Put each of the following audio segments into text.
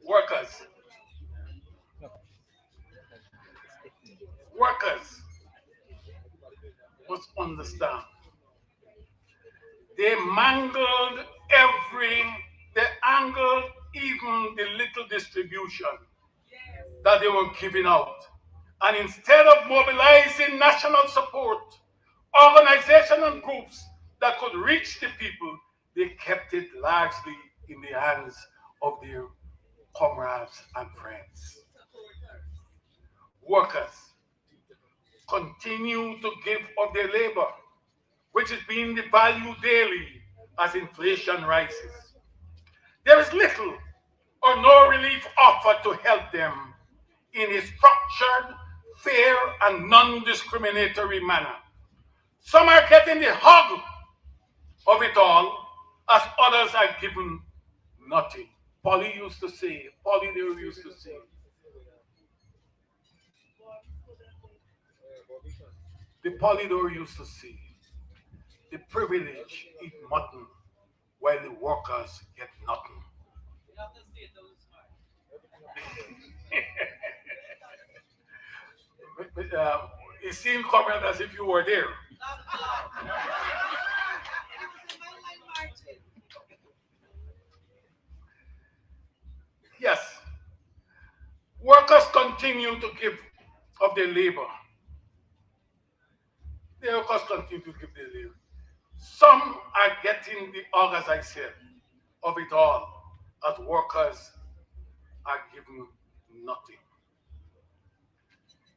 Workers. Workers must understand. They mangled they angled even the little distribution that they were giving out. And instead of mobilizing national support, organizations and groups that could reach the people, they kept it largely in the hands of their comrades and friends. Workers continue to give of their labor, which is being devalued daily as inflation rises. There is little or no relief offered to help them in a structured, fair, and non-discriminatory manner. Some are getting the hug of it all, as others are given nothing. Polly used to say, Polly there used to say, the Polydor used to say, the privileged eat mutton while the workers get nothing. It seemed comment as if you were there. Yes, workers continue to give of their labor. The workers continue to give their labor. Some are getting the hug, as I said, of it all, as workers are given nothing.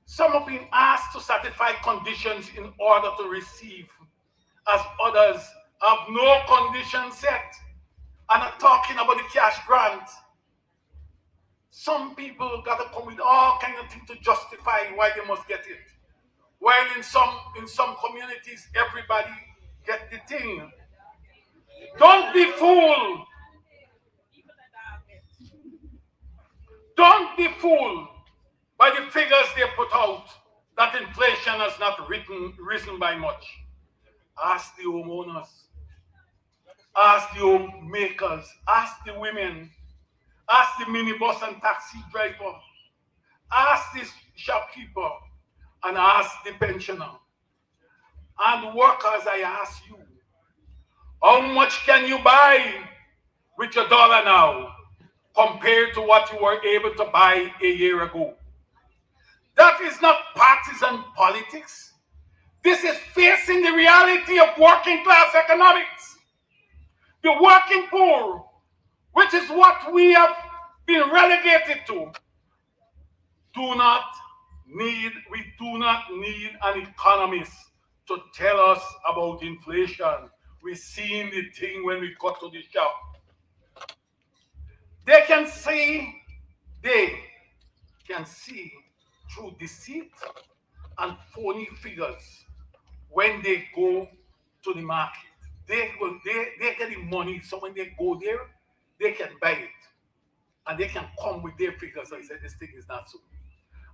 Some have been asked to satisfy conditions in order to receive, as others have no conditions set and are talking about the cash grant. Some people got to come with all kinds of things to justify why they must get it. While in some communities, everybody get the thing. Don't be fooled. Don't be fooled by the figures they put out that inflation has not risen by much. Ask the homeowners, ask the homemakers, ask the women, ask the minibus and taxi driver, ask the shopkeeper, and ask the pensioner. And workers, I ask you, how much can you buy with your dollar now compared to what you were able to buy a year ago? That is not partisan politics. This is facing the reality of working class economics. The working poor, which is what we have been relegated to, we do not need an economist to tell us about inflation. We've seen the thing when we got to the shop. They can see through deceit and phony figures when they go to the market. They're getting money, so when they go there, they can buy it. And they can come with their figures and say, this thing is not so.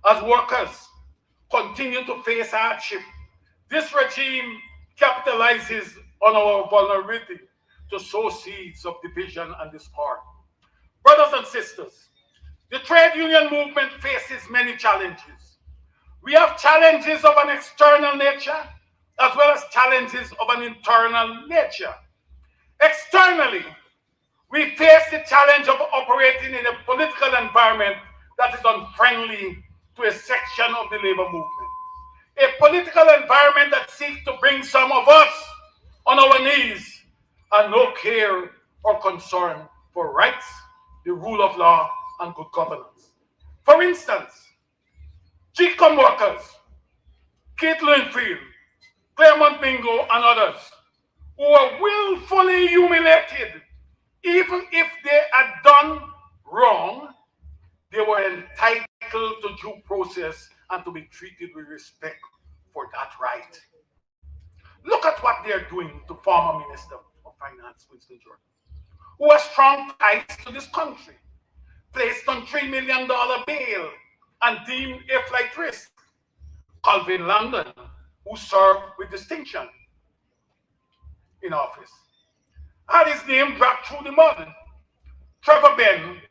As workers continue to face hardship, this regime capitalizes on our vulnerability to sow seeds of division and discord. Brothers and sisters, the trade union movement faces many challenges. We have challenges of an external nature as well as challenges of an internal nature. Externally, we face the challenge of operating in a political environment that is unfriendly to a section of the labor movement. A political environment that seeks to bring some of us on our knees and no care or concern for rights, the rule of law, and good governance. For instance, GCOM workers, Keith Linfield, Claremont Mingo, and others who were willfully humiliated, even if they had done wrong, they were entitled to due process and to be treated with respect for that right. Look at what they're doing to former Minister of Finance, Winston Jordan, who has strong ties to this country, placed on $3 million bail and deemed a flight risk. Calvin London, who served with distinction, in office. Had his name dragged through the mud. Trevor Ben,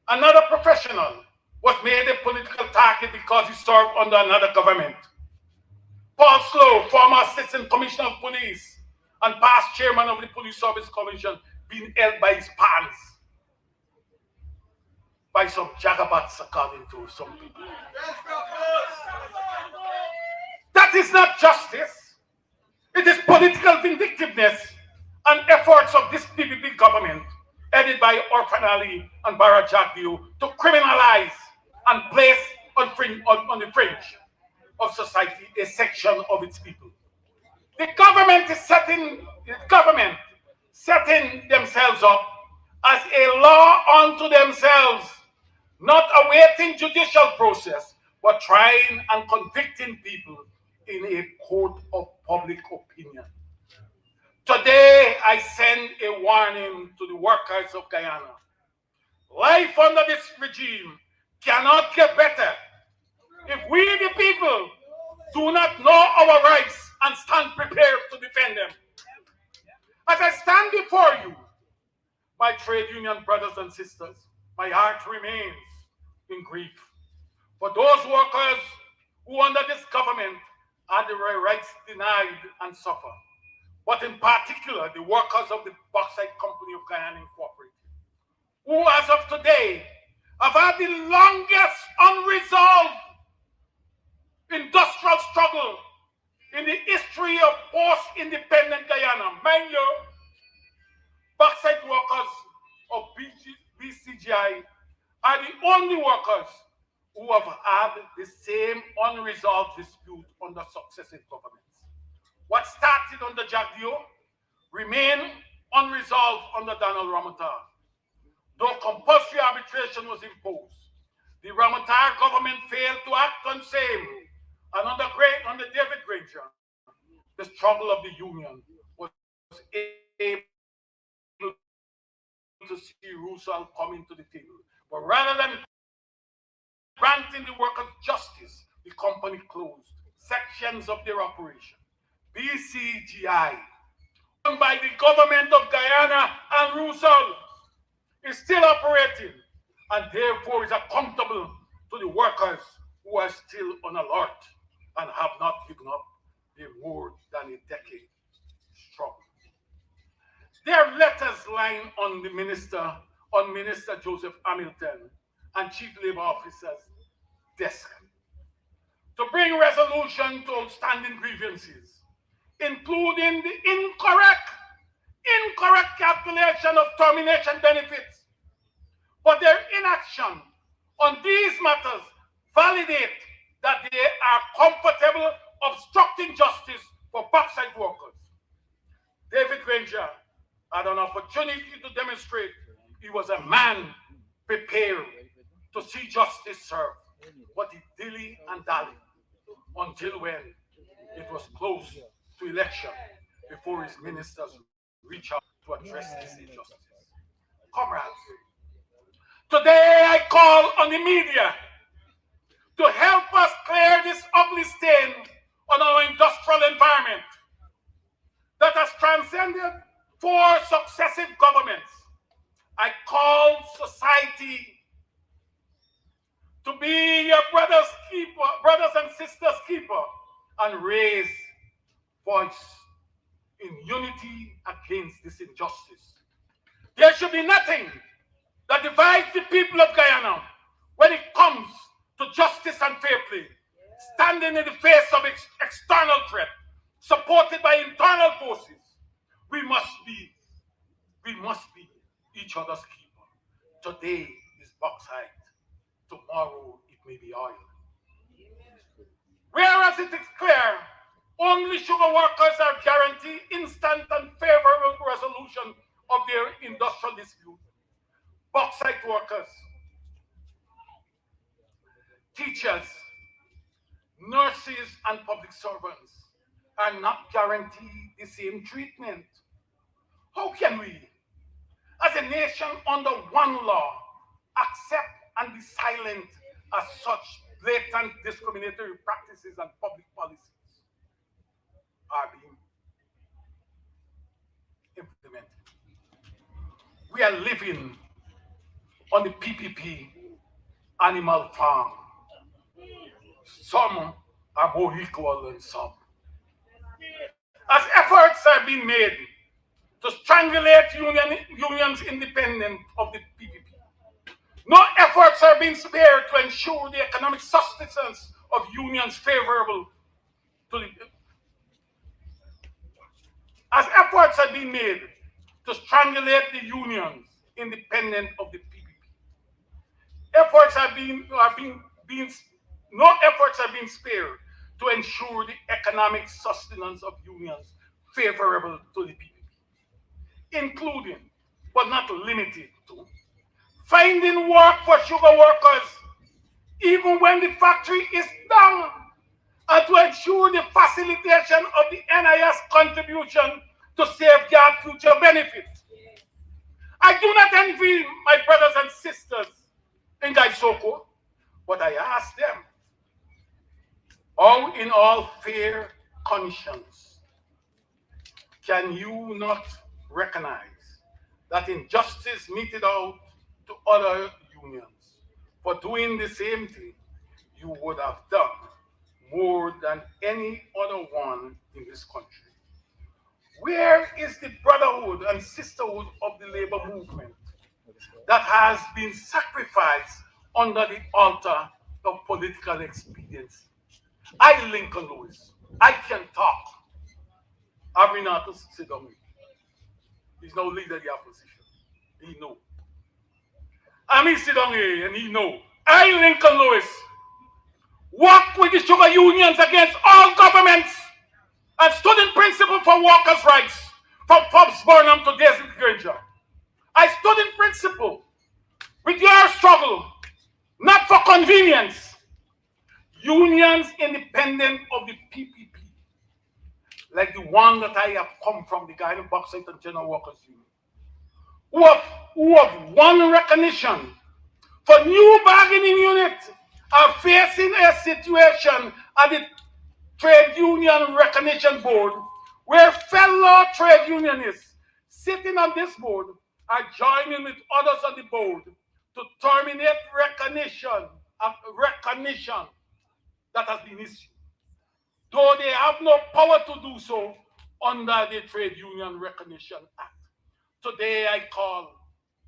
another professional, was made a political target because he served under another government. Paul Slow, former Assistant Commissioner of Police and past chairman of the Police Service Commission, being held by his pants by some jagabats, according to some people. That is not justice. It is political vindictiveness and efforts of this PPP government, headed by Orphan Ali and Bara Jagdeo, to criminalize and place on the fringe of society a section of its people. The government is setting themselves up as a law unto themselves, not awaiting judicial process, but trying and convicting people in a court of public opinion. Today, I send a warning to the workers of Guyana. Life under this regime cannot get better if we, the people, do not know our rights and stand prepared to defend them. As I stand before you, my trade union brothers and sisters, my heart remains in grief for those workers who under this government had their rights denied and suffer, but in particular the workers of the Bauxite Company of Guyana Incorporated, who as of today have had the longest unresolved industrial struggle in the history of post-independent Guyana. Mind you, bauxite workers of BCGI are the only workers who have had the same unresolved dispute under successive governments. What started under Jagdeo remained unresolved under Donald Ramotar. Though compulsory arbitration was imposed, the Ramotar government failed to act on same. And under David Granger, the struggle of the union was able to see Rousseau coming to the table. But rather than granting the workers justice, the company closed sections of their operation. BCGI, owned by the government of Guyana and Rousseau, is still operating and therefore is accountable to the workers who are still on alert and have not given up their more than a decade struggle. There are letters lying on Minister Joseph Hamilton and Chief Labor Officer's desk to bring resolution to outstanding grievances, including the incorrect calculation of termination benefits. But their inaction on these matters validate that they are comfortable obstructing justice for bauxite workers. David Granger had an opportunity to demonstrate he was a man prepared to see justice served, but he dilly and dally until when it was close to election before his ministers reached out to address this injustice. Comrades, today I call on the media to help us clear this ugly stain on our industrial environment that has transcended 4 successive governments. I call society to be your brothers and sisters keeper, and raise voice in unity against this injustice. There should be nothing that divides the people of Guyana when it comes to justice and fair play, standing in the face of external threat, supported by internal forces. We must be each other's keeper. Today is bauxite, tomorrow it may be oil. Whereas it is clear only sugar workers are guaranteed instant and favorable resolution of their industrial dispute, bauxite workers, teachers, nurses, and public servants are not guaranteed the same treatment. How can we, as a nation under one law, accept and be silent as such blatant discriminatory practices and public policies are being We are living on the PPP animal farm. Some are more equal than some. As efforts are being made to strangulate unions independent of the PPP, no efforts are being spared to ensure the economic sustenance of unions favorable to the. As efforts are being made to strangulate the unions independent of the PPP, efforts are being no efforts are being spared to ensure the economic sustenance of unions favorable to the PPP, including but not limited to finding work for sugar workers even when the factory is down, and to ensure the facilitation of the NIS contribution to safeguard future benefits. I do not envy my brothers and sisters in Gaisoko, but I ask them, how in all fair conscience can you not recognize that injustice meted out to other unions for doing the same thing you would have done more than any other one in this country? Where is the brotherhood and sisterhood of the labor movement that has been sacrificed under the altar of political expediency? I, Lincoln Lewis, I can talk. Aminato Sidomi is no leader of the opposition. He know. Ami Sidongi and he know. I, Lincoln Lewis, work with the sugar unions against all governments and stood in principle for workers' rights from Forbes Burnham to Daisy Granger. I stood in principle with your struggle, not for convenience. Unions independent of the PPP, like the one that I have come from, the Guyana Bauxite and General Workers Union, who have won recognition for new bargaining units, are facing a situation at the Trade Union Recognition Board where fellow trade unionists sitting on this board are joining with others on the board to terminate recognition that has been issued, though they have no power to do so under the Trade Union Recognition Act. Today I call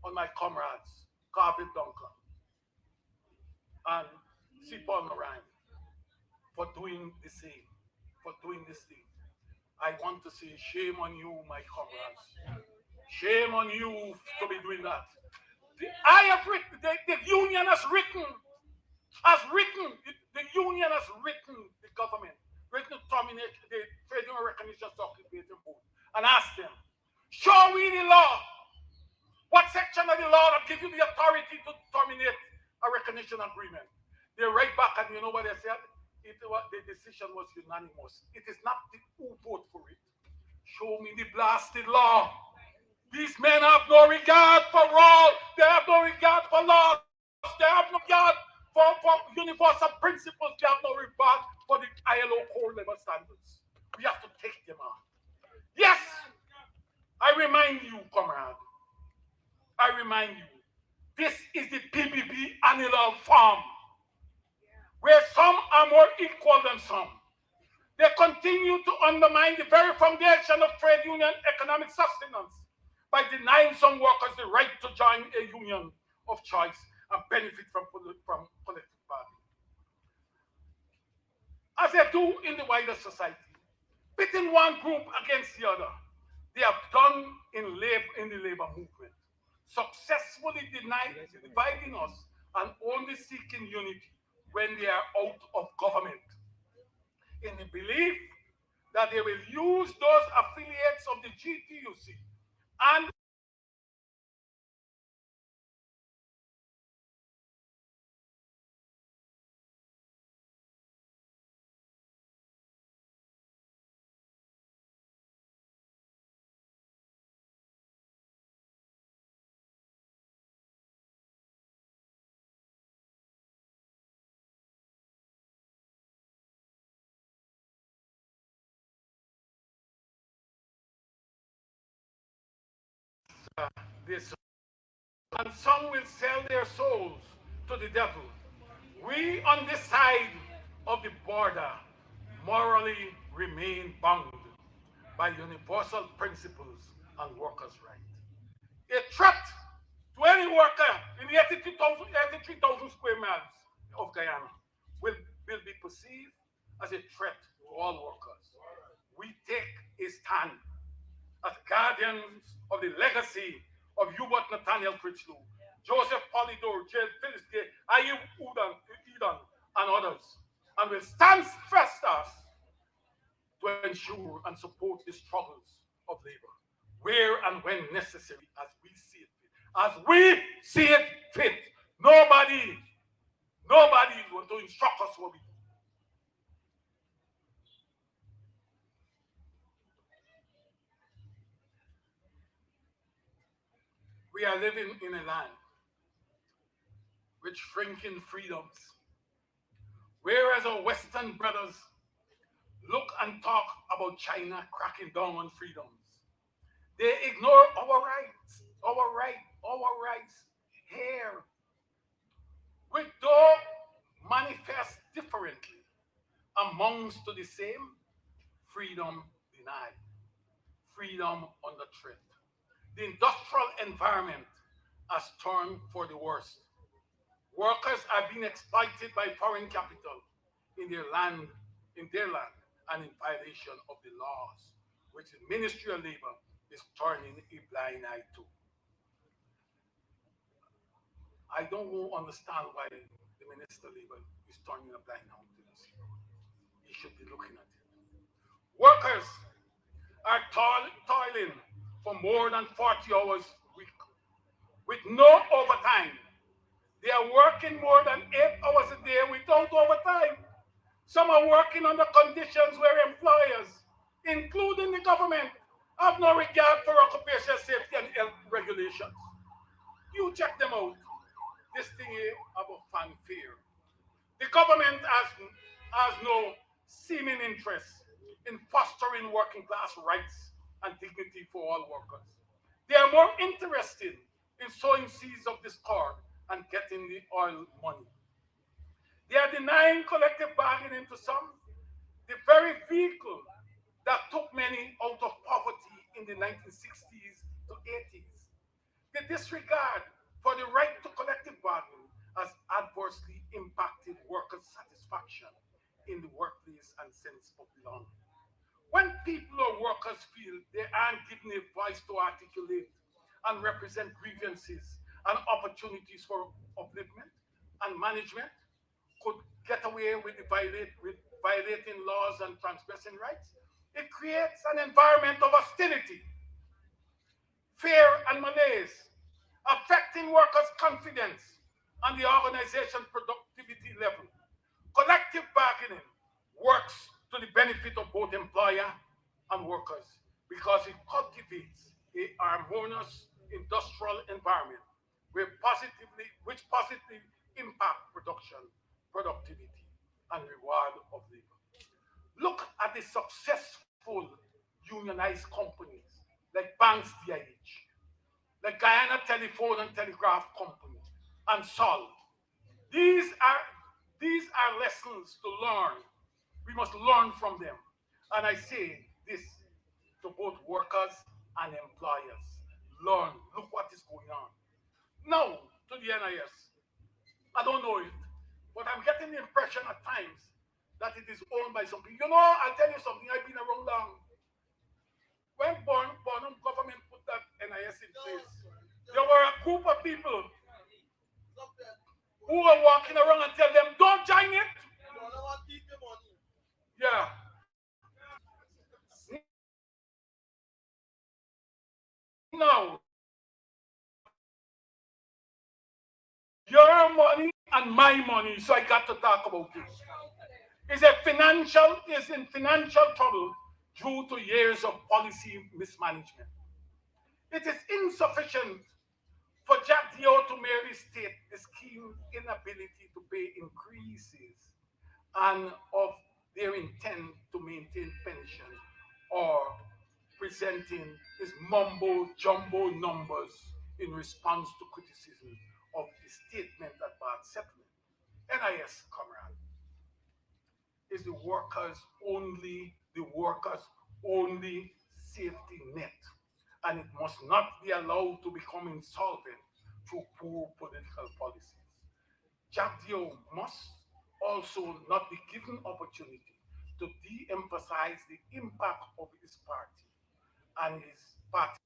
on my comrades, Carvin Duncan and C. Paul Moran, for doing the same, for doing this thing. I want to say shame on you, my comrades. Shame on you to be doing that. I have written, the union the union has written the government, written to terminate the Trade Union Recognition Circulating Board, and asked them, show me the law. What section of the law that gives you the authority to terminate a recognition agreement? They write back, and you know what they said? The decision was unanimous. It is not the who vote for it. Show me the blasted law. These men have no regard for law. They have no regard for laws. They have no regard for universal principles. They have no regard for the ILO core labor standards. We have to take them on. Yes, I remind you, comrade. I remind you, this is the PPP animal farm, where some are more equal than some. They continue to undermine the very foundation of trade union economic sustenance by denying some workers the right to join a union of choice and benefit from collective bargaining, as they do in the wider society, pitting one group against the other. They have done in the labor movement, successfully dividing us and only seeking unity when they are out of government, in the belief that they will use those affiliates of the GTUC and this and some will sell their souls to the devil. We on this side of the border morally remain bound by universal principles and workers' rights. A threat to any worker in the 83,000 square miles of Guyana will be perceived as a threat to all workers. We take a stand as guardians of the legacy of Hubert Nathaniel Critchlow, Joseph Polydor, J. Phyllis Gay, Ayub Eden, and others, and will stand steadfast to ensure and support the struggles of labor, where and when necessary, as we see it fit. As we see it fit. Nobody is going to instruct us what we do. We are living in a land with shrinking freedoms, whereas our Western brothers look and talk about China cracking down on freedoms. They ignore our rights here, which though manifest differently amongst to the same, freedom denied, freedom under threat. The industrial environment has turned for the worst. Workers are being exploited by foreign capital in their land, and in violation of the laws, which the Ministry of Labor is turning a blind eye to. I don't understand why the Minister of Labor is turning a blind eye to this. He should be looking at it. Workers are toiling for more than 40 hours a week with no overtime. They are working more than 8 hours a day without overtime. Some are working under conditions where employers, including the government, have no regard for occupational safety and health regulations. You check them out. This thing here about fanfare. The government has no seeming interest in fostering working class rights and dignity for all workers. They are more interested in sowing seeds of discord and getting the oil money. They are denying collective bargaining to some, the very vehicle that took many out of poverty in the 1960s to 80s. The disregard for the right to collective bargaining has adversely impacted workers' satisfaction in the workplace and sense of belonging. When people or workers feel they aren't given a voice to articulate and represent grievances and opportunities for upliftment and management could get away with, with violating laws and transgressing rights, it creates an environment of hostility, fear, and malaise, affecting workers' confidence and the organization productivity level. Collective bargaining works to the benefit of both employer and workers because it cultivates a harmonious industrial environment which positively impact production, productivity, and reward of labor. Look at the successful unionized companies like Banks DIH, like Guyana Telephone and Telegraph Company, and Sol. These are these are lessons to learn. We must learn from them. And I say this to both workers and employers. Learn. Look what is going on. Now, to the NIS. I don't know it, but I'm getting the impression at times that it is owned by some people. You know, I'll tell you something. I've been around long. When Bonham government put that NIS in place, there were a group of people who were walking around and tell them, don't join it. Yeah. Now, your money and my money, so I got to talk about this. Is in financial trouble due to years of policy mismanagement. It is insufficient for Jack Dio to merely state the scheme's inability to pay increases and of their intent to maintain pension or presenting his mumbo jumbo numbers in response to criticism of the statement about settlement. NIS, comrade, is the workers' only safety net, and it must not be allowed to become insolvent through poor political policies. Jack Dio must also not be given opportunity to de-emphasize the impact of his party and his party.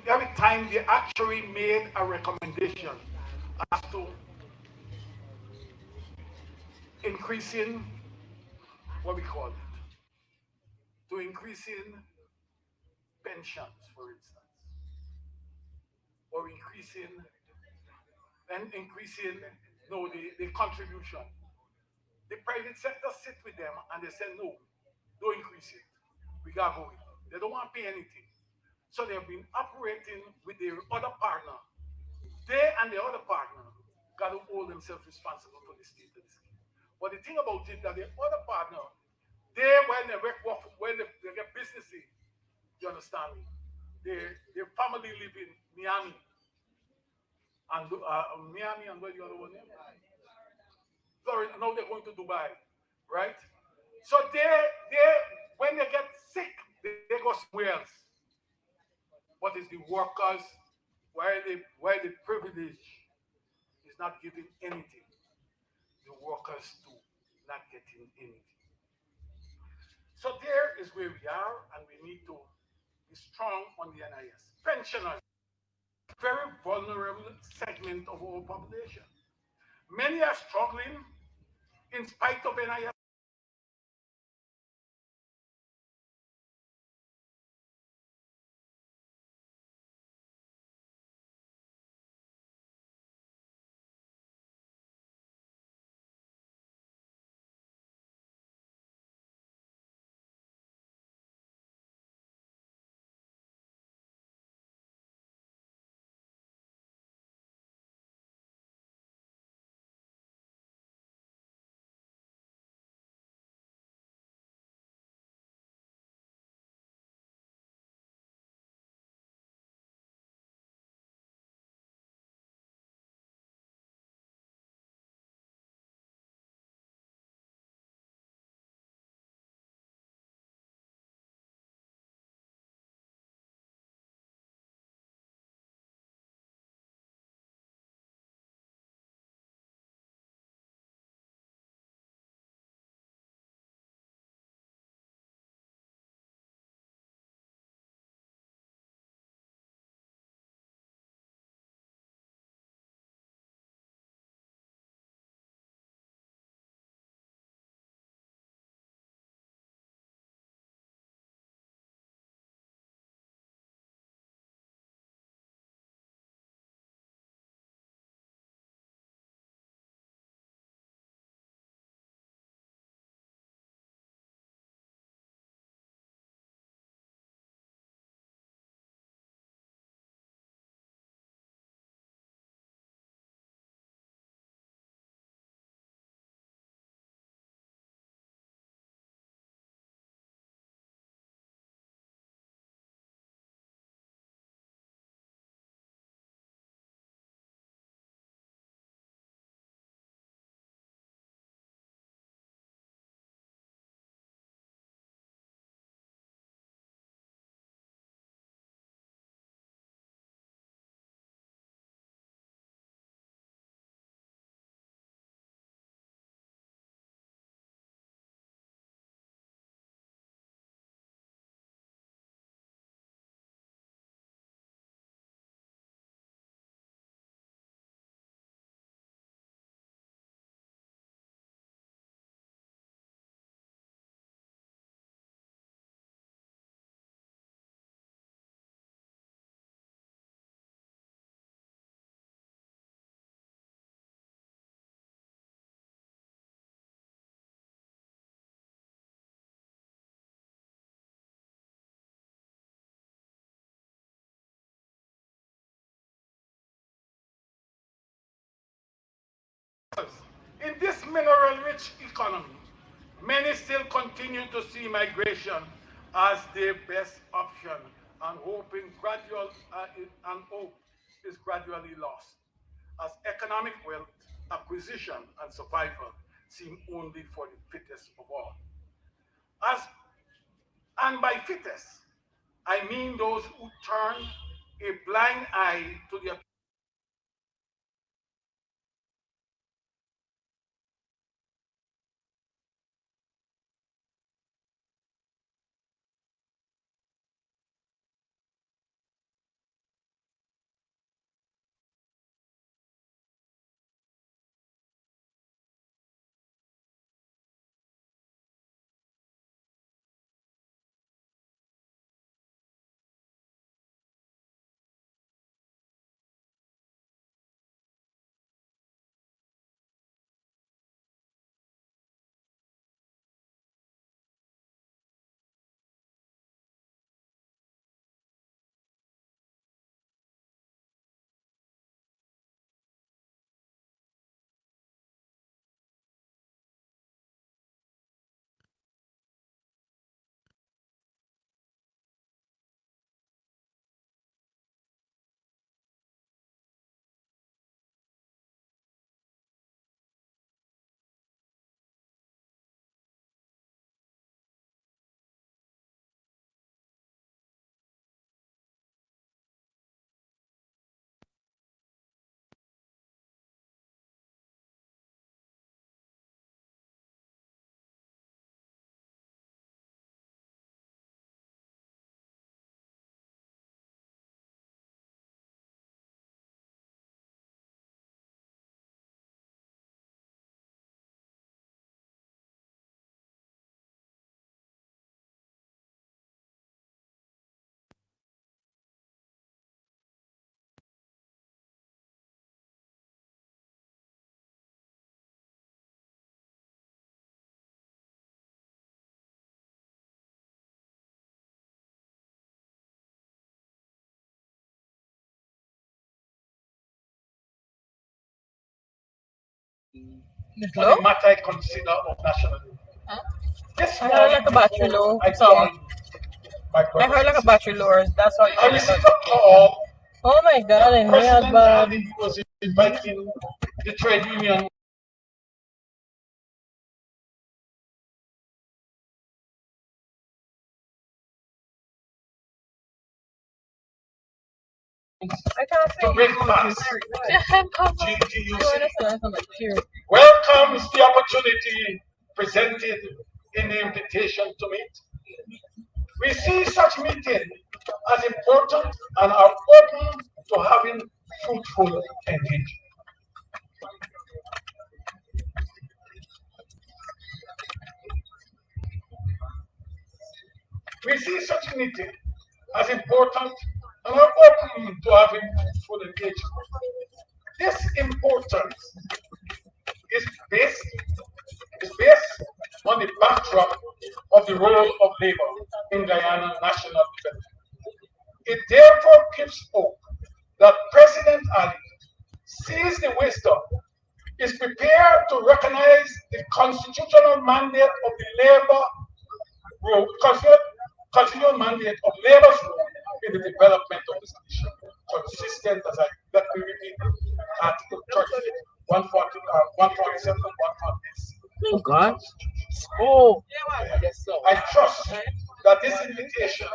Every time they actually made a recommendation as to increasing what we call it, to increasing pensions, for instance, or increasing no the contribution. The private sector sit with them and they say no, don't increase it. We gotta go with it. They don't want to pay anything. So they've been operating with their other partner. They and the other partner got to hold themselves responsible for the state of the scheme. But the thing about it that the other partner, they when they work when they get business in, you understand me? Their family live in Miami and where the other one is? Sorry, now they're going to Dubai, right? So they when they get sick, they go somewhere else. What is the workers where the privilege is not giving anything, the workers do not getting anything. So there is where we are, and we need to be strong on the NIS. Pensioners, very vulnerable segment of our population. Many are struggling in spite of NIS. In this mineral-rich economy, many still continue to see migration as their best option, and hope is gradually lost, as economic wealth, acquisition, and survival seem only for the fittest of all. As and by fittest, I mean those who turn a blind eye to the on the matter I consider of nationalism. This I heard like a battery low. Sorry. I heard like a battery lower. That's how you I received a call. Oh my god, I knew President bad. Ali was inviting the trade union I can't to say break fast. Welcomes the opportunity presented in the invitation to meet. We see such meeting as important and are open to having fruitful engagement. We see such meeting as important and are open to having fruitful engagement. This importance is based is based on the backdrop of the role of labor in Guyana national development. It therefore gives hope that President Ali sees the wisdom, is prepared to recognize the constitutional mandate of the labor role, constitutional mandate of labor's role in the development of this nation, consistent as I let me repeat Article 38, 140, 147, 146. Oh God. Oh, I trust that this invitation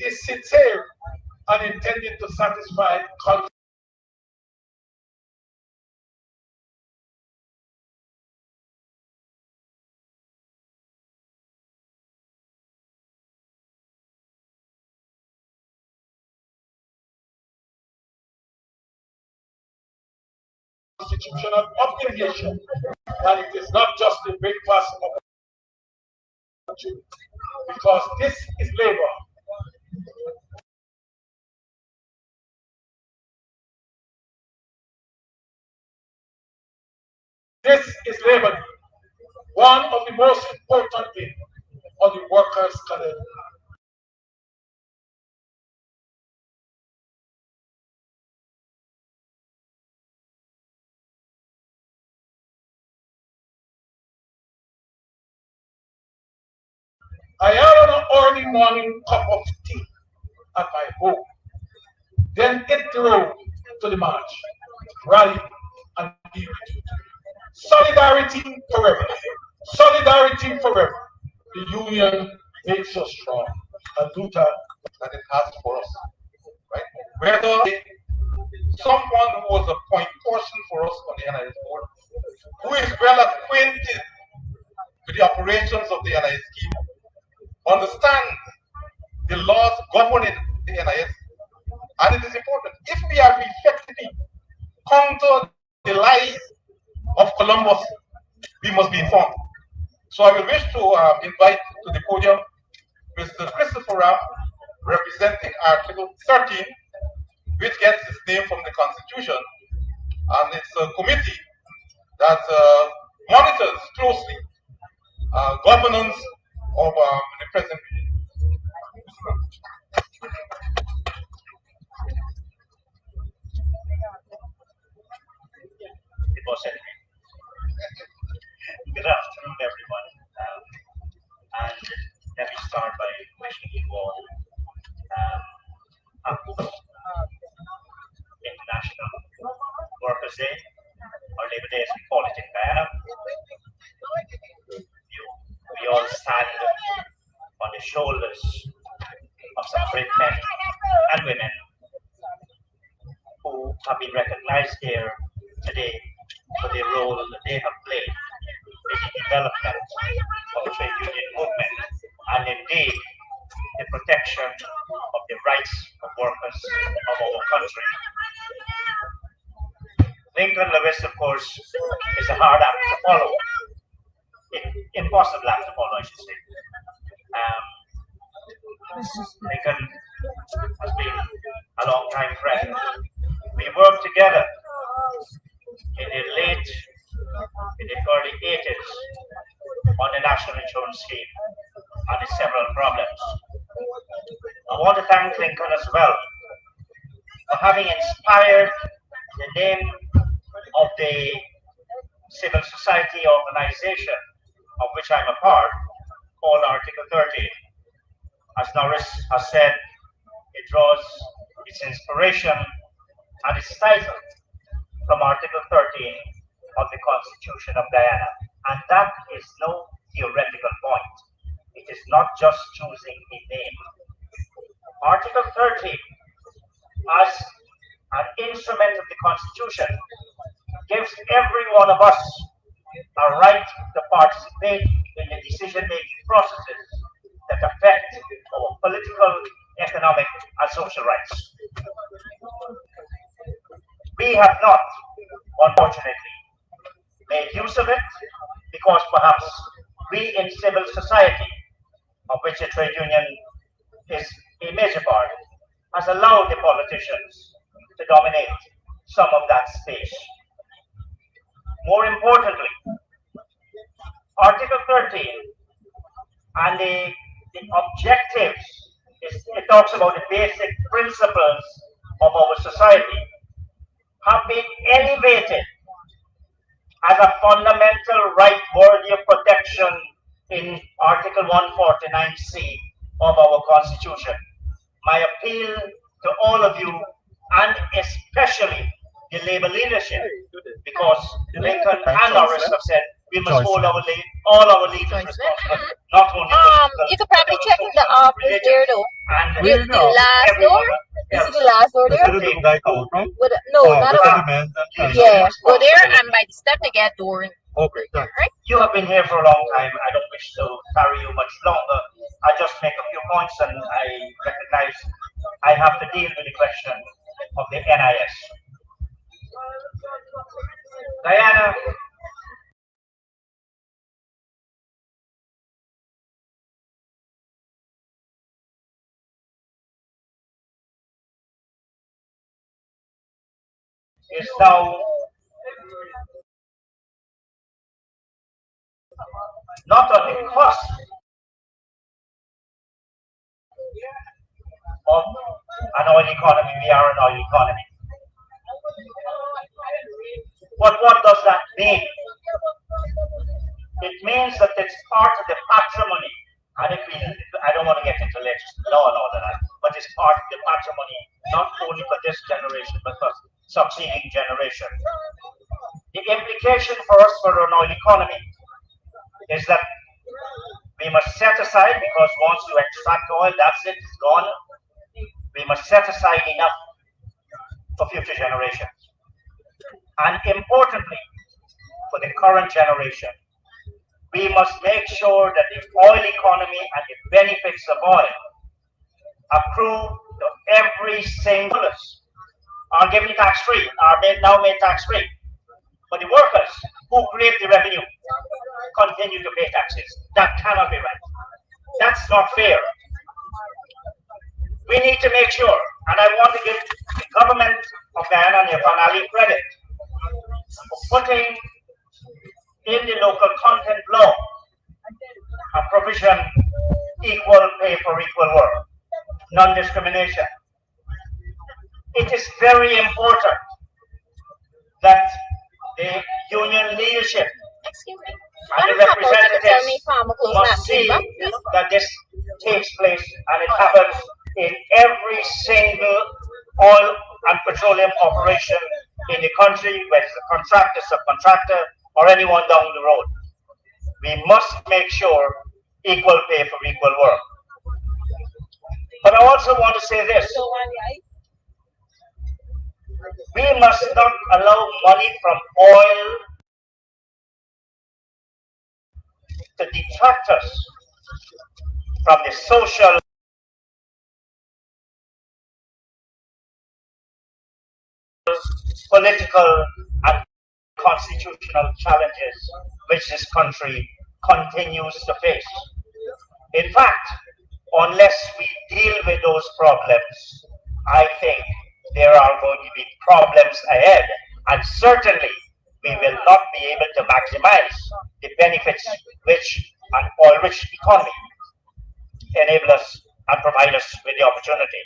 is sincere and intended to satisfy constitutional obligation, and it is not just a breakfast opportunity, because this is labor. This is Labor Day, one of the most important days on the workers' calendar. I had an early morning cup of tea at my home, then hit the road to the march, rally, and be with you. Solidarity forever. Solidarity forever. The union makes us strong. And Luther that it has for us. Right? Whether someone who was a point person for us on the NIS board, who is well acquainted with the operations of the NIS scheme, understands the laws governing the NIS, and it is important. If we are effectively counter the lies of Columbus, we must be informed. So I will wish to invite to the podium Mr. Christopher Rapp, representing Article 13, which gets its name from the Constitution, and it's a committee that monitors closely governance of the present regime. Good afternoon, everyone. And let me start by wishing you all happy International Workers' Day, or Labor Day as we call it in Guyana. We all stand on the shoulders of some great men and women who have been recognized here today for the role that they have played in the development of the trade union movement and indeed the protection of the rights of workers of our country. Lincoln Lewis, of course, is a hard act to follow. Impossible act to follow, I should say. Lincoln has been a long time friend. We worked together in the early 80s on the national insurance scheme and its several problems. I want to thank Lincoln as well for having inspired the name of the civil society organization of which I'm a part, called Article 30. As Norris has said, it draws its inspiration and its title from Article 13 of the Constitution of Guyana. And that is no theoretical point. It is not just choosing a name. Article 13, as an instrument of the Constitution, gives every one of us a right to participate in the decision-making processes that affect our political, economic, and social rights. We have not, unfortunately, made use of it because perhaps we in civil society, of which the trade union is a major part, has allowed the politicians to dominate some of that space. More importantly, Article 13 and the objectives, it talks about the basic principles of our society, have been elevated as a fundamental right worthy of protection in Article 149C of our Constitution. My appeal to all of you, and especially the Labour leadership, because Lincoln and Norris have said we must hold all our leaders responsible, not only you could probably check in the office there though. And The last door. You see the last door there? No, not a. Yeah, go there and by the step to get door. Okay, thanks. Right? you have been here for a long time. I don't wish to carry you much longer. I just make a few points, and I recognize I have to deal with the question of the NIS. Guyana is now not on the cusp of an oil economy. We are an oil economy. But what does that mean? It means that it's part of the patrimony And if we, I don't want to get into law and all of that, but it's part of the patrimony, not only for this generation, but for succeeding generations. The implication for us for an oil economy is that we must set aside, because once you extract oil, that's it, it's gone. We must set aside enough for future generations. And importantly, for the current generation, we must make sure that the oil economy and the benefits of oil accrue to every single us, are given tax-free, are now made tax-free. But the workers who create the revenue continue to pay taxes. That cannot be right. That's not fair. We need to make sure, and I want to give the government of Guyana and Yapanali credit for putting in the local content law a provision equal pay for equal work, non-discrimination. It is very important that the union leadership and the representatives must see that this takes place and it happens in every single oil and petroleum operation in the country, whether it's a contractor, subcontractor, or anyone down the road. We must make sure equal pay for equal work. But I also want to say this. We must not allow money from oil to detract us from the social, political, and constitutional challenges which this country continues to face. In fact, unless we deal with those problems, I think there are going to be problems ahead, and certainly we will not be able to maximize the benefits which an oil-rich economy enable us and provide us with the opportunity.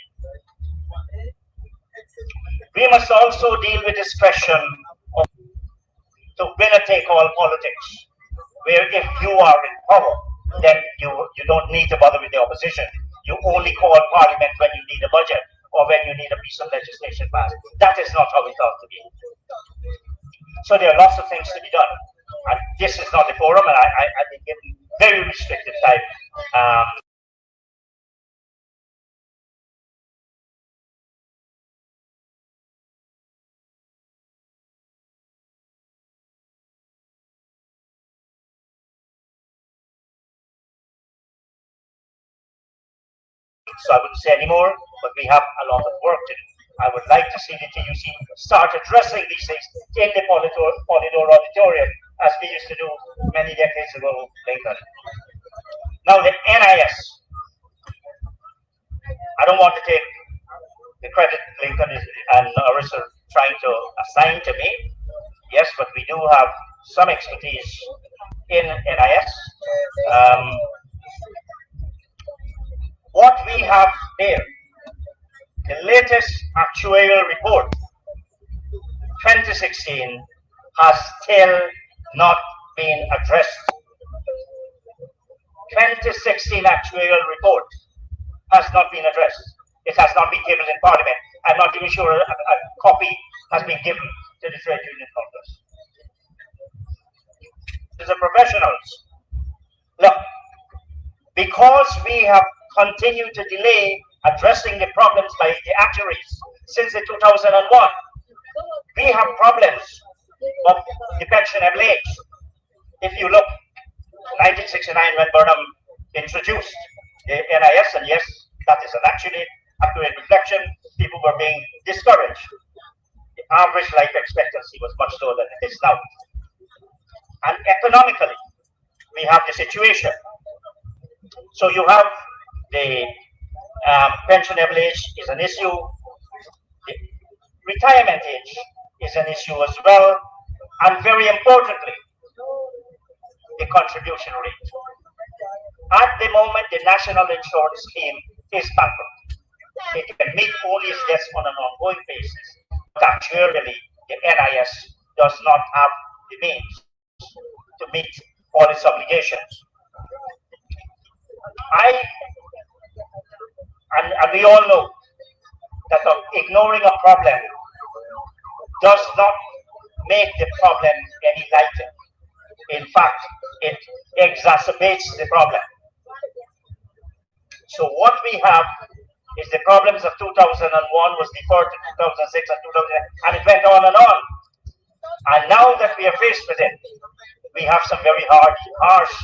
We must also deal with this question of the winner-take-all politics, where if you are in power, then you don't need to bother with the opposition. You only call parliament when you need a budget or when you need a piece of legislation passed. That is not how it ought to be. So there are lots of things to be done. And this is not the forum, and I've been given very restricted time. So I wouldn't say anymore, but we have a lot of work to do. I would like to see the TUC start addressing these things in the Polydor Auditorium, as we used to do many decades ago, Lincoln. Now the NIS. I don't want to take the credit Lincoln and Norris are trying to assign to me. Yes, but we do have some expertise in NIS. What we have there, the latest actuarial report, 2016, has still not been addressed. 2016 actuarial report has not been addressed. It has not been tabled in Parliament. I'm not even sure a copy has been given to the Trade Union Congress. To the professionals, look, because we have continued to delay addressing the problems by the actuaries since the 2001, we have problems of the pensionable age. If you look, 1969 when Burnham introduced the NIS, and yes, that is an actually accurate reflection, people were being discouraged. The average life expectancy was much lower than it is now. And economically, we have the situation. So you have the pensionable age is an issue. The retirement age is an issue as well. And very importantly, the contribution rate. At the moment, the National Insurance Scheme is bankrupt. It can meet only its debts on an ongoing basis. But actually, the NIS does not have the means to meet all its obligations. I and we all know that ignoring a problem does not make the problem any lighter. In fact, it exacerbates the problem. So what we have is the problems of 2001 was deferred to 2006 and 2008, and it went on and on. And now that we are faced with it, we have some very harsh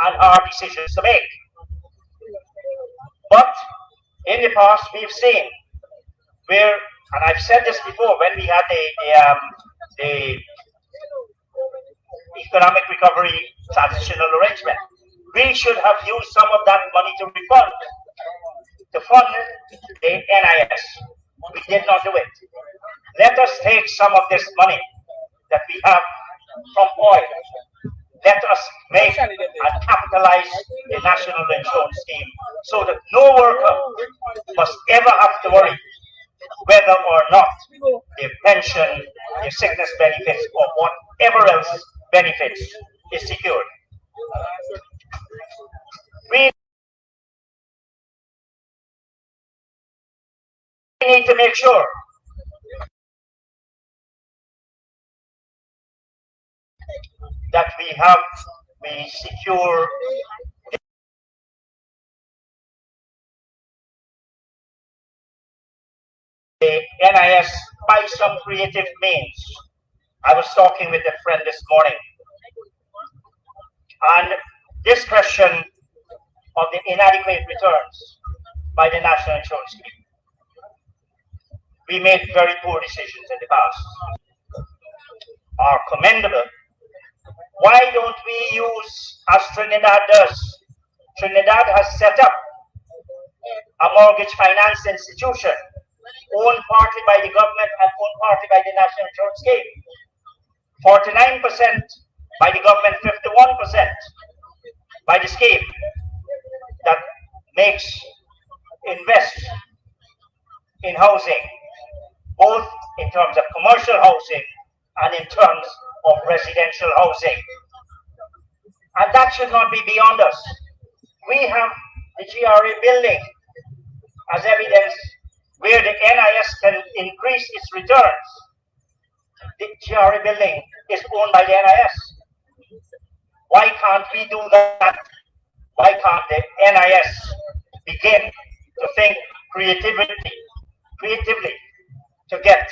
and hard decisions to make. But in the past, we've seen where, and I've said this before, when we had the economic recovery transitional arrangement, we should have used some of that money to fund the NIS. We did not do it. Let us take some of this money that we have from oil. Let us make and capitalize the national insurance scheme so that no worker must ever have to worry whether or not their pension, their sickness benefits, or whatever else benefits is secured. We need to make sure that we secure the NIS by some creative means. I was talking with a friend this morning, and this question of the inadequate returns by the national insurance scheme. We made very poor decisions in the past, are commendable. Why don't we use, as Trinidad does? Trinidad has set up a mortgage finance institution, owned partly by the government and owned partly by the national insurance scheme. 49% by the government, 51% by the scheme that invests in housing, both in terms of commercial housing and in terms of residential housing. And that should not be beyond us. We have the GRA building as evidence where the NIS can increase its returns. The GRA building is owned by the NIS. Why can't we do that? Why can't the NIS begin to think creatively to get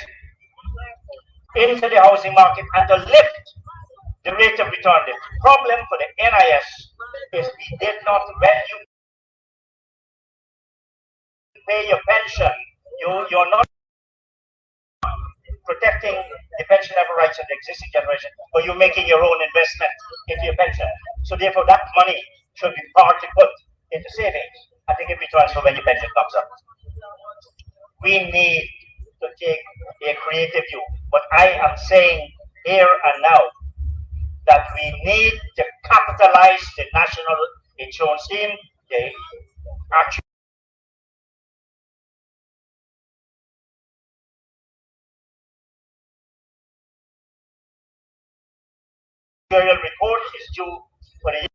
into the housing market and to lift the rate of return? The problem for the NIS is we did not, when you pay your pension, you're not protecting the pensioner rights of the existing generation, but you're making your own investment into your pension. So therefore that money should be partly put into savings and to give returns for when your pension comes up. We need to take a creative view. But I am saying here and now that we need to capitalize the national insurance scheme, the actuarial report is due for the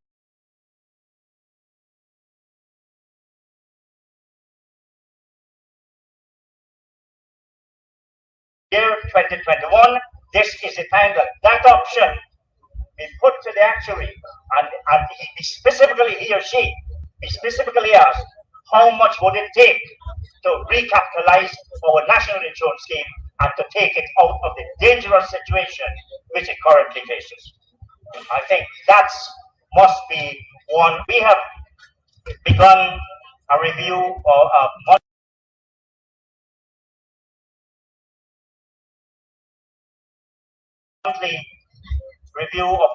year 2021. This is the time that option be put to the actuary, and he or she be specifically asked how much would it take to recapitalize our national insurance scheme and to take it out of the dangerous situation which it currently faces. I think that must be one. We have begun a review or a monthly review of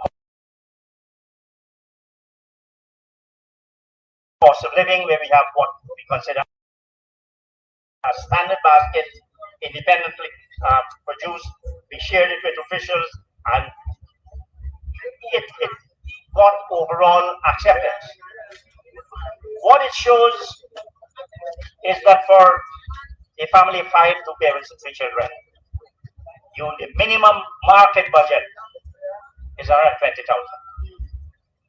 cost of living, where we have what we consider a standard basket, independently produced. We shared it with officials, and it got overall acceptance. What it shows is that for a family of 5, 2 parents and 3 children, the minimum market budget is around 20,000.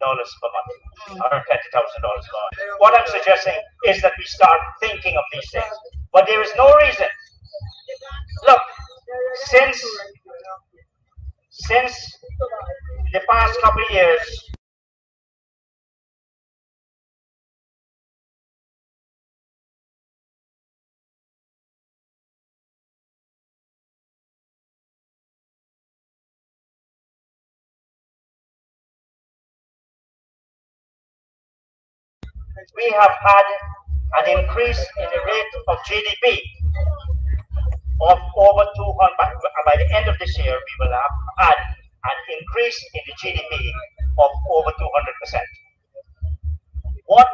per month, $120,000 per month. What I'm suggesting is that we start thinking of these things. But there is no reason. Look, since the past couple of years, we have had an increase in the rate of GDP of over 200. By the end of this year, we will have had an increase in the GDP of over 200%. What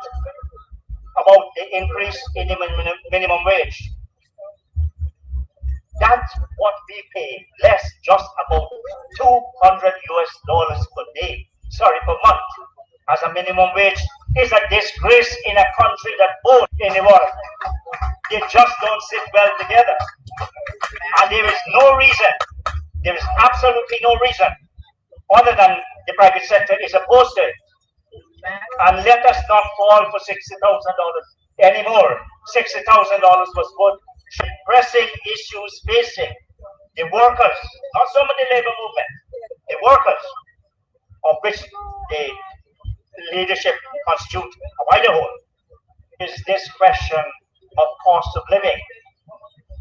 about the increase in the minimum wage? That's what we pay less, just about $200 per day, per month, as a minimum wage is a disgrace in a country that both in the world. They just don't sit well together. And there is no reason, there is absolutely no reason, other than the private sector is opposed to it. And let us not fall for $60,000 anymore. $60,000 was put pressing issues facing the workers, not some of the labor movement, the workers, of which the leadership constitute a wider whole, is this question of cost of living.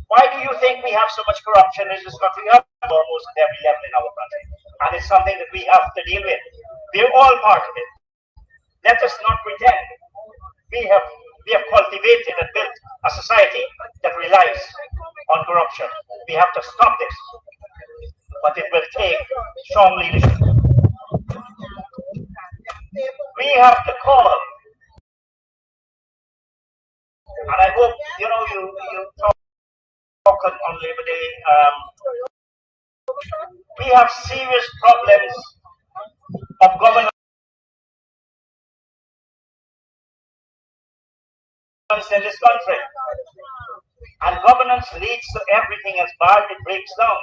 Why do you think we have so much corruption in this country? We have almost at every level in our country. And it's something that we have to deal with. We're all part of it. Let us not pretend. We have cultivated and built a society that relies on corruption. We have to stop this. But it will take strong leadership. We have to call, and I hope you talk on Labor Day. We have serious problems of governance in this country, and governance leads to everything as bad it breaks down.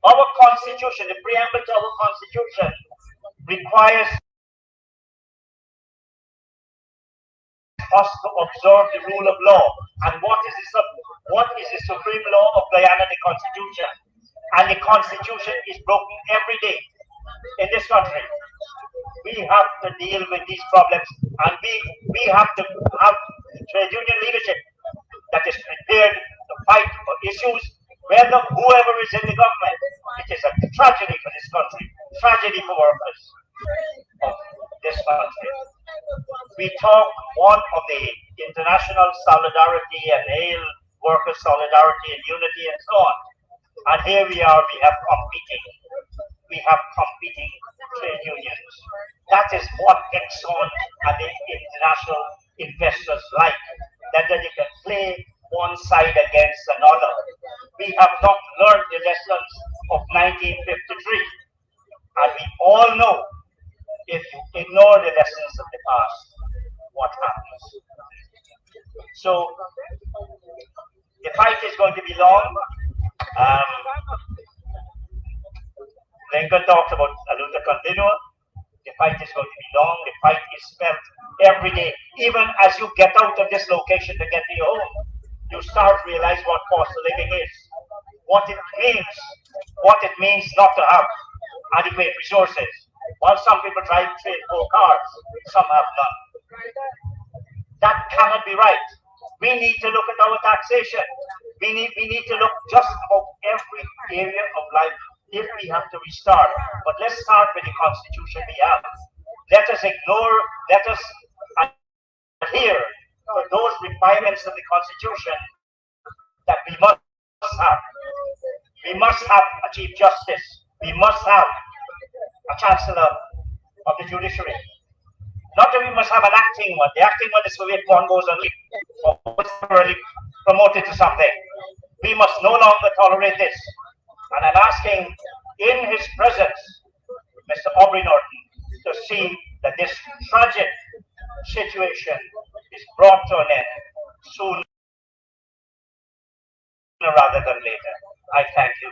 Our constitution, the preamble to our constitution, requires us to observe the rule of law. And what is the supreme law of Guyana? The Constitution. And the Constitution is broken every day in this country. We have to deal with these problems, and we have to have trade union leadership that is prepared to fight for issues, whoever is in the government. It is a tragedy for this country, tragedy for workers of this country. We talk one of the international solidarity and hail workers' solidarity and unity and so on. And here we are, we have competing trade unions. That is what Exxon and the international investors like, that they can play one side against another. We have not learned the lessons of 1953. And we all know, if you ignore the lessons of the past, what happens. So, the fight is going to be long. Lincoln talked about a luta continua. The fight is going to be long. The fight is felt every day. Even as you get out of this location to get to your home, you start to realize what cost of living is, what it means not to have adequate resources. While some people drive 3 and 4 cars, some have none. That cannot be right. We need to look at our taxation. We need to look just about every area of life if we have to restart. But let's start with the constitution we have. Let us adhere to those requirements of the constitution that we must have. We must have a chief justice. We must have a chancellor of the judiciary. Not that we must have an acting one. The acting one is for if one goes on leave or is promoted to something. We must no longer tolerate this. And I'm asking, in his presence, Mr. Aubrey Norton, to see that this tragic situation is brought to an end sooner rather than later. I thank you.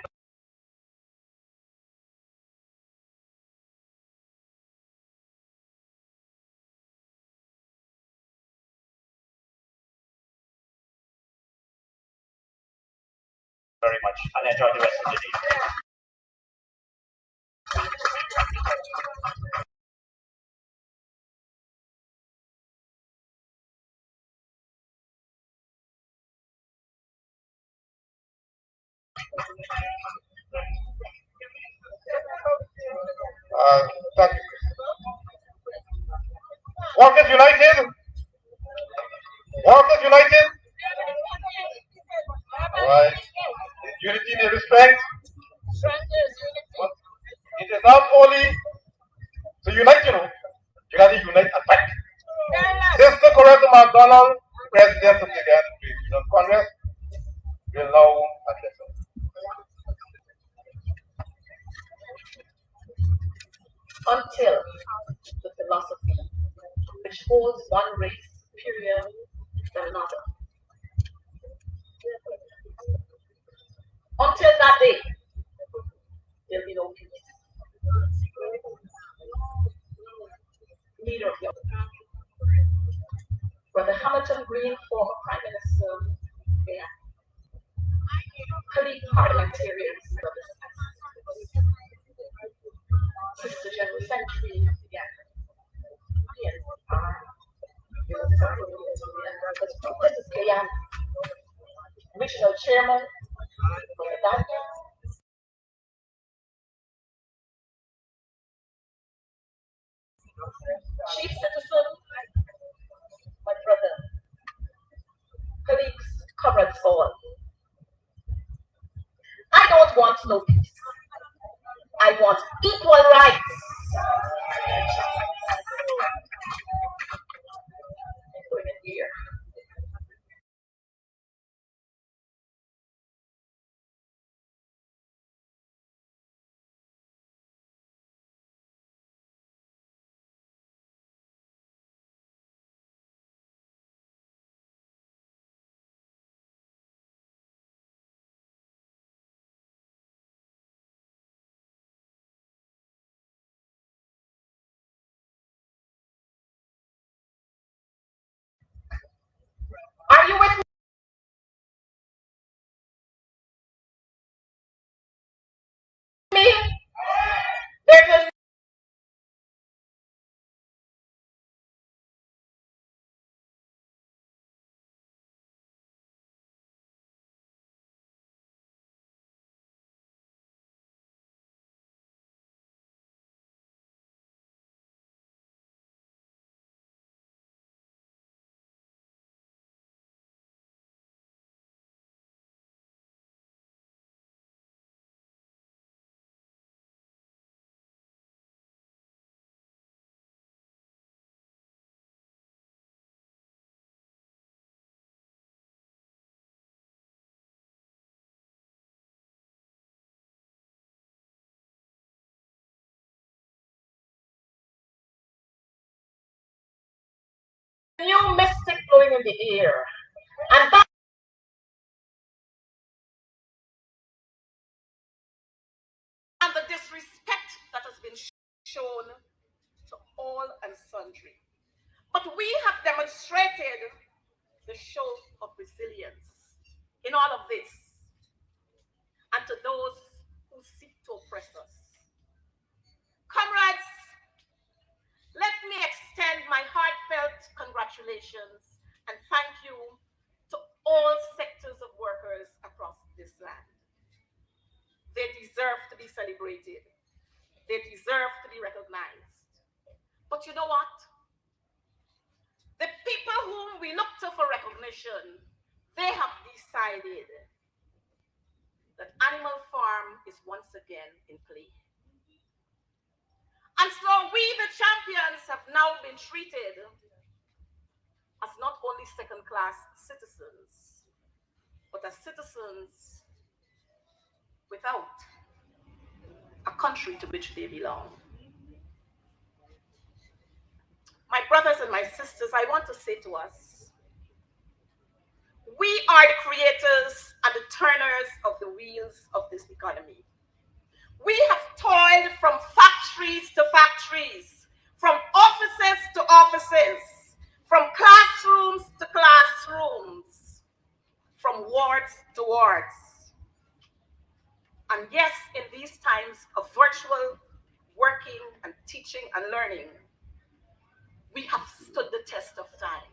very much and enjoy the rest of the day. Thank you. Workers United! Workers United! Alright. Unity and respect. It is not only to unite, you got to unite and fight. Sister Coretta McDonald, President of the Guyana Congress, will now address us. Until the philosophy which holds one race superior than another. Until that day, there'll be no peace. Leader of the Brother Hamilton Green, former Prime Minister of Guyana, colleague parliamentarians, brothers and sisters, Sister General Secretary of Guyana, this is Guyana, Regional Chairman, Brother Daniel, Chief Citizen, my brother, colleagues, comrades all. I don't want no peace. I want equal rights. Here. Are you with me? There's a new mystic blowing in the air. And that and the disrespect that has been shown to all and sundry. But we have demonstrated the show of resilience in all of this, and to those who seek to oppress us. Comrades, let me extend my heartfelt congratulations and thank you to all sectors of workers across this land. They deserve to be celebrated. They deserve to be recognized. But you know what? The people whom we look to for recognition, they have decided that Animal Farm is once again in play. And so we, the champions, have now been treated as not only second-class citizens, but as citizens without a country to which they belong. My brothers and my sisters, I want to say to us, we are the creators and the turners of the wheels of this economy. We have toiled from factories to factories, from offices to offices, from classrooms to classrooms, from wards to wards. And yes, in these times of virtual working and teaching and learning, we have stood the test of time.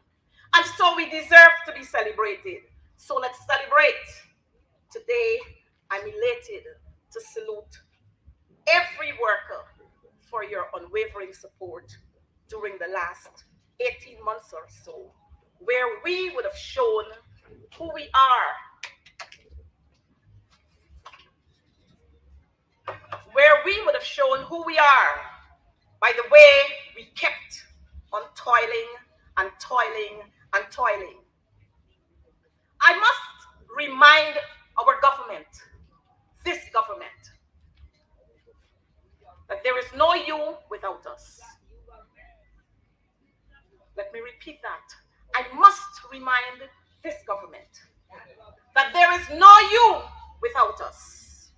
And so we deserve to be celebrated. So let's celebrate. Today, I'm elated to salute every worker for your unwavering support during the last 18 months or so, where we would have shown who we are, by the way we kept on toiling and toiling and toiling. I must remind our government, this government, that there is no you without us. Let me repeat that. I must remind this government that there is no you without us.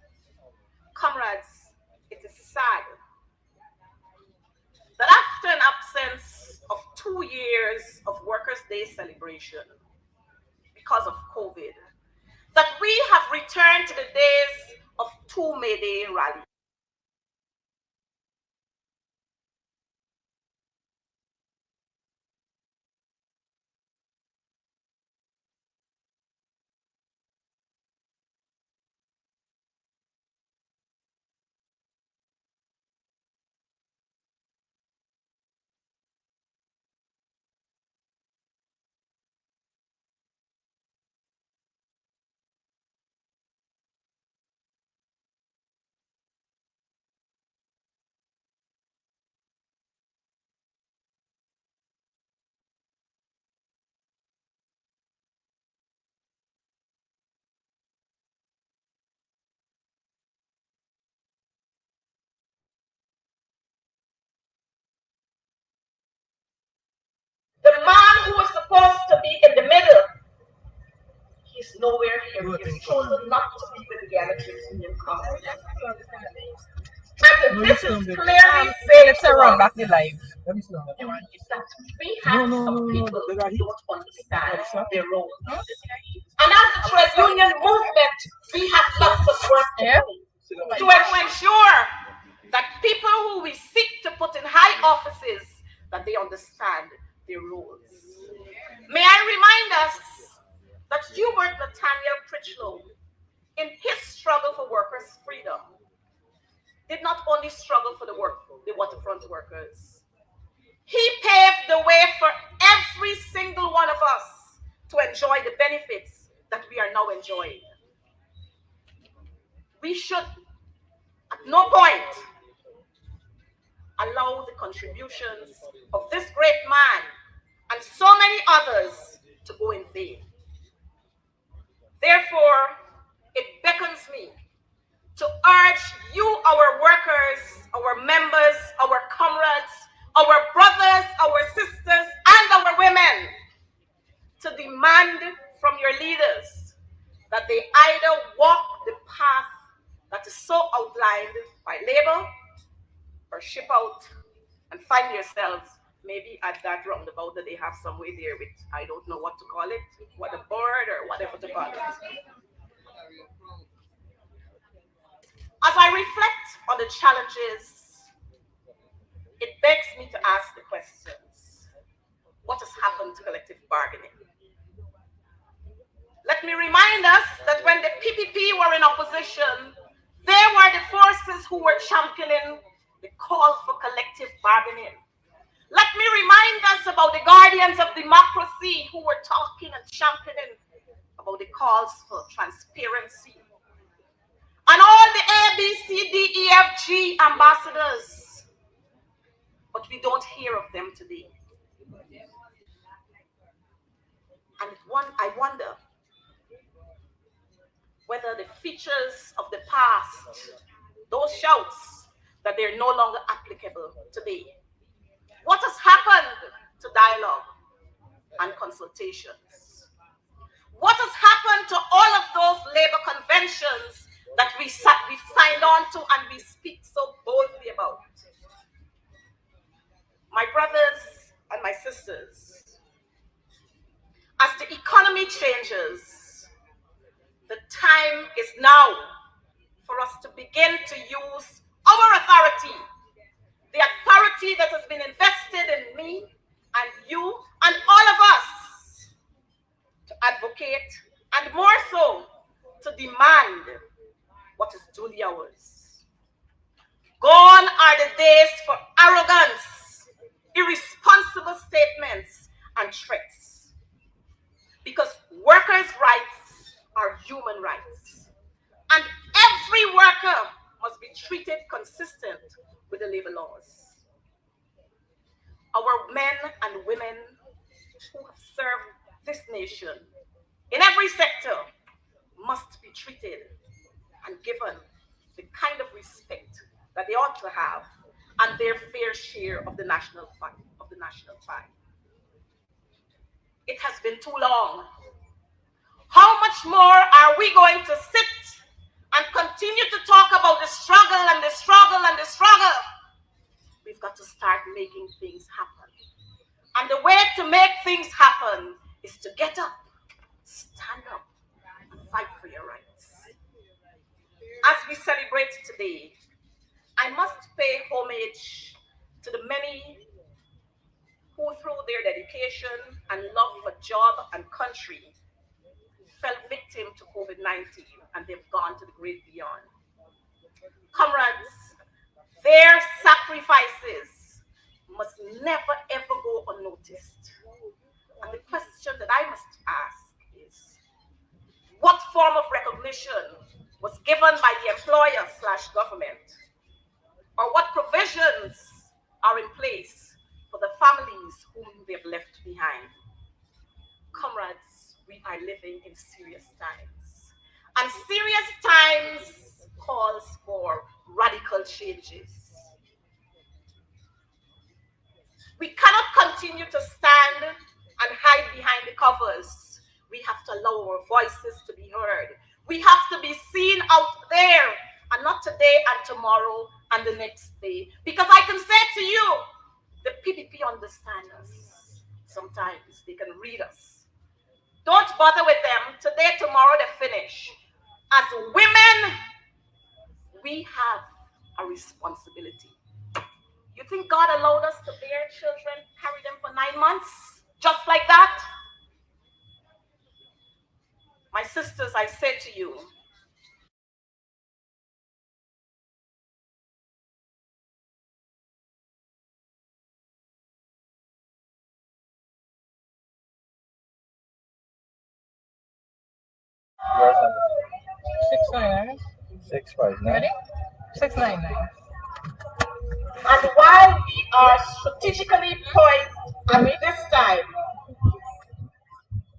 Comrades, it is sad that after an absence of 2 years of Workers' Day celebration because of COVID, that we have returned to the days of 2 May Day rallies. The man who was supposed to be in the middle, he's nowhere here. He's chosen not to be with the Guyana Union Congress. And this is clearly saying to us back the live. is that we have some people who don't understand their role. And as a trade union movement, we have lots of work to do to ensure that people who we seek to put in high offices, that they understand their roles. May I remind us that Hubert Nathaniel Critchlow, in his struggle for workers' freedom, did not only struggle for the waterfront workers. He paved the way for every single one of us to enjoy the benefits that we are now enjoying. We should, at no point, allow the contributions of this great man and so many others to go in vain. Therefore, it beckons me to urge you, our workers, our members, our comrades, our brothers, our sisters, and our women, to demand from your leaders that they either walk the path that is so outlined by labor or ship out and find yourselves maybe at that roundabout that they have somewhere there with, I don't know what to call it, what a board or whatever to call it. As I reflect on the challenges, it begs me to ask the questions. What has happened to collective bargaining? Let me remind us that when the PPP were in opposition, they were the forces who were championing the call for collective bargaining. Let me remind us about the guardians of democracy who were talking and championing about the calls for transparency. And all the A, B, C, D, E, F, G ambassadors, but we don't hear of them today. And I wonder whether the features of the past, those shouts, that they're no longer applicable today. What has happened to dialogue and consultations? What has happened to all of those labor conventions that we signed on to and we speak so boldly about? My brothers and my sisters, as the economy changes, the time is now for us to begin to use our authority, the authority that has been invested in me and you and all of us, to advocate and more so to demand what is duly ours. Gone are the days for arrogance, irresponsible statements, and threats. Because workers' rights are human rights. And every worker must be treated consistent with the labor laws. Our men and women who have served this nation in every sector must be treated and given the kind of respect that they ought to have and their fair share of the national fund, It has been too long. How much more are we going to sit and continue to talk about the struggle and the struggle and the struggle? We've got to start making things happen. And the way to make things happen is to get up, stand up, and fight for your rights. As we celebrate today, I must pay homage to the many who, through their dedication and love for job and country, fell victim to COVID-19 and they've gone to the great beyond. Comrades, their sacrifices must never ever go unnoticed. And the question that I must ask is, what form of recognition was given by the employer/government? Or what provisions are in place for the families whom they've left behind? Comrades, we are living in serious times. And serious times calls for radical changes. We cannot continue to stand and hide behind the covers. We have to allow our voices to be heard. We have to be seen out there, and not today and tomorrow and the next day. Because I can say to you, the PDP understand us. Sometimes they can read us. Don't bother with them. Today, tomorrow, they finish. As women, we have a responsibility. You think God allowed us to bear children, carry them for 9 months, just like that? My sisters, I say to you, Yours number 699. 659. Ready? 699. and while we are strategically poised at this time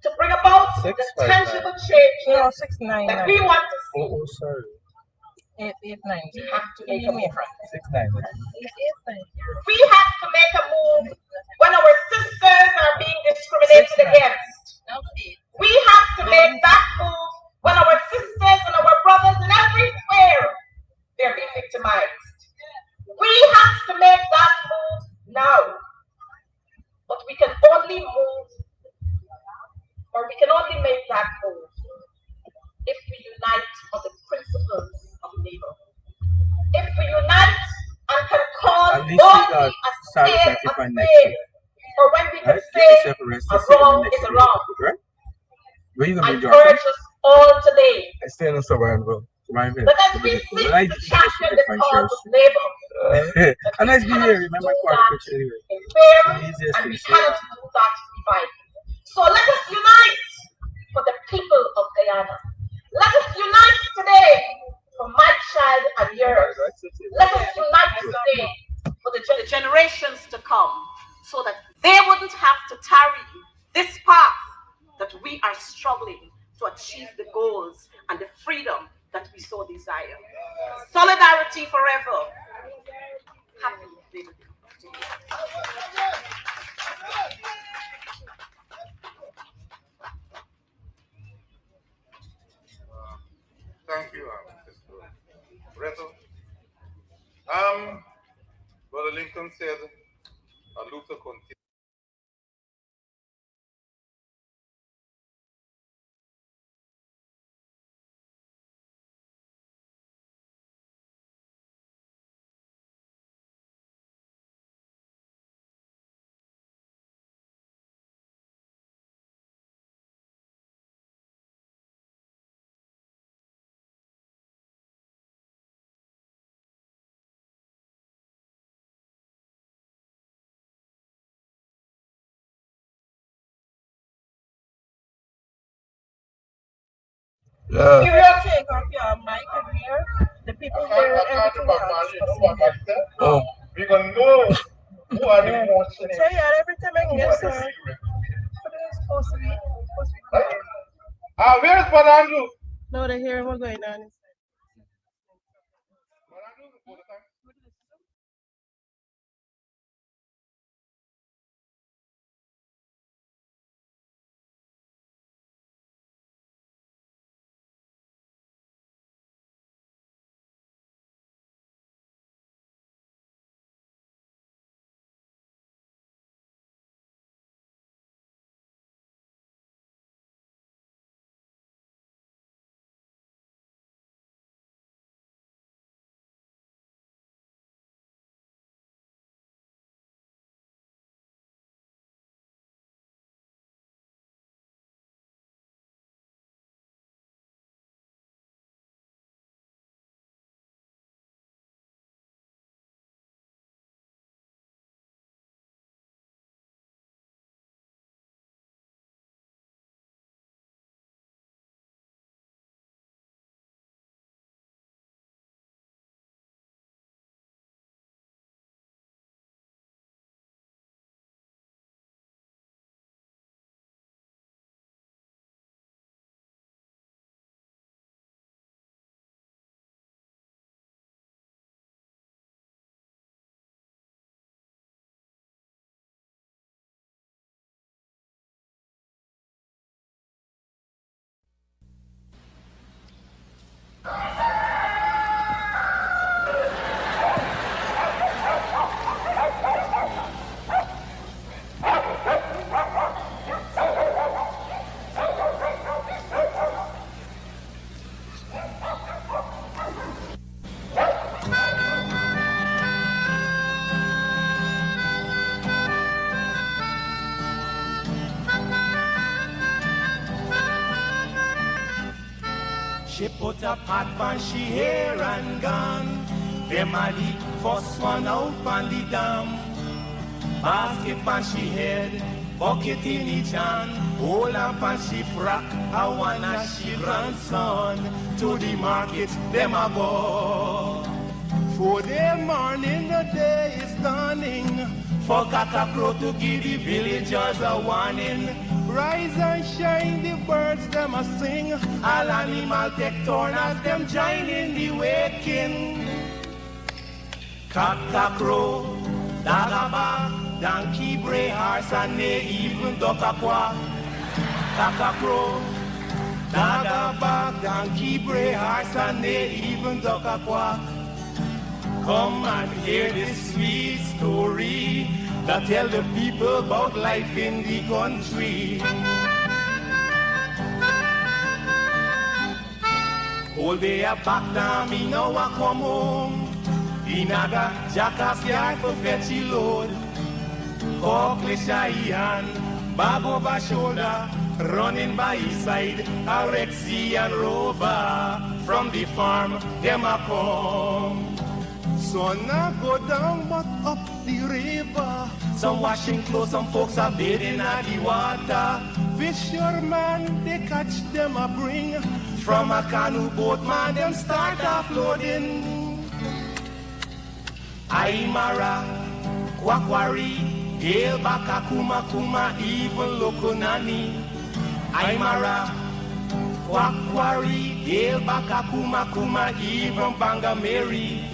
to bring about the tangible change that we want to see, Oh, sorry. 889. We have to make a move. 699. We have to make a move when our sisters are being discriminated against. We have to make that move when our sisters and our brothers in every sphere they're being victimized. We have to make that move now. But we can only move, or we can only make that move if we unite on the principles of labor. If we unite and can call boldly a spade a spade, or when we can say a wrong is a wrong. I urge us all today that as we seek to champion the cause of labor, And nice to be here. Remember, in fair, and we cannot do that divided. So let us unite for the people of Guyana. Let us unite today for my child and yours. Let us unite today for the generations to come, so that they wouldn't have to tarry this path that we are struggling to achieve the goals and the freedom that we so desire. Solidarity forever. Happy Labor Day. Thank you, Mr. Reto. Brother Lincoln said, Luther continued. Yeah. If you take off your mic in here, the people hear everything else. Oh. We're going to know who are the most So yeah, every time I get sir, what is it supposed to be? It's supposed to be quiet. Where's Banandu? No, they hear what's going on inside. She put a pot on she hair and gone. Them a the first one out on the dam. Basket on she head, bucket in each hand. Hold up on she frock, I wanna she grandson. To the market, them a go. For the morning, the day is dawning. For cockacrow to give the villagers a warning. Rise and shine, the birds them a sing. All animal take turn as them join in the waking. Cockacrow, dagaba, donkey, bray, horse, and they even duck a quack. Cockacrow, dagaba, donkey, bray, horse, and they even duck a quack. Come and hear this sweet story that tell the people about life in the country. All day a back down, me now I come home. Inaga, jackass yard for fetch the load. Cockle shy hand, bag over shoulder, running by his side. A Rexy and Rover, from the farm, them a come. Sun a go down but up the river. Some washing clothes, some folks are bathing at the water. Fisherman, they catch them a bring. From a canoe boat, man, them start offloading. Aymara, Kwakwari, Hail Baka Kuma Kuma, even Lokonani. Aymara, Kwakwari, Hail Baka Kuma Kuma, even Bangameri.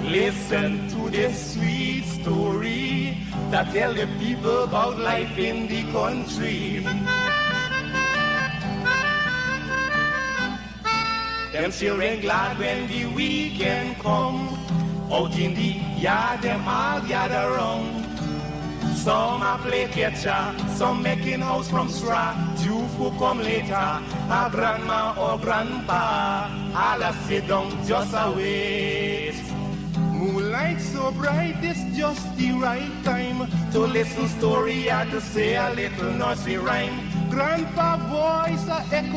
Listen to this sweet story that tell the people about life in the country. Them children glad when the weekend come. Out in the yard, them all gather round. Some a play catcher, some making house from straw. Two who come later, a grandma or grandpa. All a sit down just a wait. Moonlight so bright, it's just the right time to listen story or to say a little nursery rhyme. Grandpa voice a echo.